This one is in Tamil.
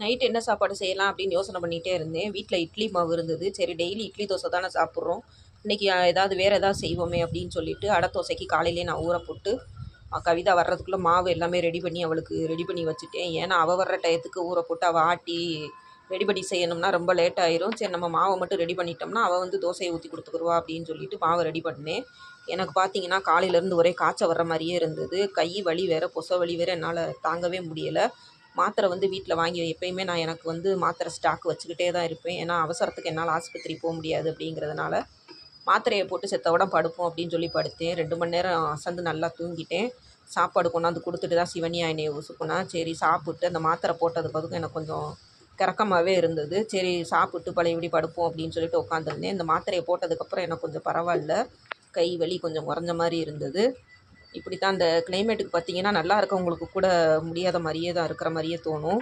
நைட் என்ன சாப்பாடு செய்யலாம் அப்படின்னு யோசனை பண்ணிகிட்டே இருந்தேன். வீட்டில் இட்லி மாவு இருந்தது. சரி டெய்லி இட்லி தோசை தானே சாப்பிட்றோம். இன்றைக்கி ஏதாவது வேறு ஏதாவது செய்வோமே அப்படின்னு சொல்லிட்டு அடை தோசைக்கு காலையிலேயே நான் ஊற போட்டு கவிதா வர்றதுக்குள்ளே மாவு எல்லாமே ரெடி பண்ணி அவளுக்கு ரெடி பண்ணி வச்சுட்டேன். ஏன்னா அவள் வர்ற டயத்துக்கு ஊற போட்டு அவள் ஆட்டி ரெடி பண்ணி செய்யணும்னா ரொம்ப லேட் ஆயிரும். சரி நம்ம மாவை மட்டும் ரெடி பண்ணிட்டோம்னா அவள் வந்து தோசையை ஊற்றி கொடுத்துக்குருவா அப்படின்னு சொல்லிட்டு மாவை ரெடி பண்ணேன். எனக்கு பார்த்தீங்கன்னா காலையிலேருந்து ஒரே காய்ச்சல் வர்ற மாதிரியே இருந்தது. கை வலி வேறு, பொச வலி வேறு, என்னால் தாங்கவே முடியலை. மாத்திரை வந்து வீட்டில் வாங்கி எப்பயுமே நான் எனக்கு வந்து மாத்திரை ஸ்டாக் வச்சுக்கிட்டே தான் இருப்பேன். ஏன்னா அவசரத்துக்கு என்னால் ஆஸ்பத்திரி போக முடியாது அப்படிங்கிறதுனால மாத்திரையை போட்டு செத்தோட படுப்போம் அப்படின்னு சொல்லி படுத்தேன். 2 மணி நேரம் அசந்து நல்லா தூங்கிட்டேன். சாப்பாடு கொண்டாந்து கொடுத்துட்டு தான் சிவனியா என்னை உசுப்புனா. சரி சாப்பிட்டு அந்த மாத்திரை போட்டது பதுக்கும் எனக்கு கொஞ்சம் கிறக்கமாகவே இருந்தது. சரி சாப்பிட்டு பழையபடி படுப்போம் அப்படின்னு சொல்லிட்டு உட்காந்துருந்தேன். இந்த மாத்திரையை போட்டதுக்கப்புறம் எனக்கு கொஞ்சம் பரவாயில்ல. கை வலி கொஞ்சம் குறைஞ்ச மாதிரி இருந்தது. இப்படி தான் அந்த கிளைமேட்டுக்கு பார்த்தீங்கன்னா நல்லா இருக்கவங்களுக்கு கூட முடியாத மாதிரியே தான் இருக்கிற மாதிரியே தோணும்.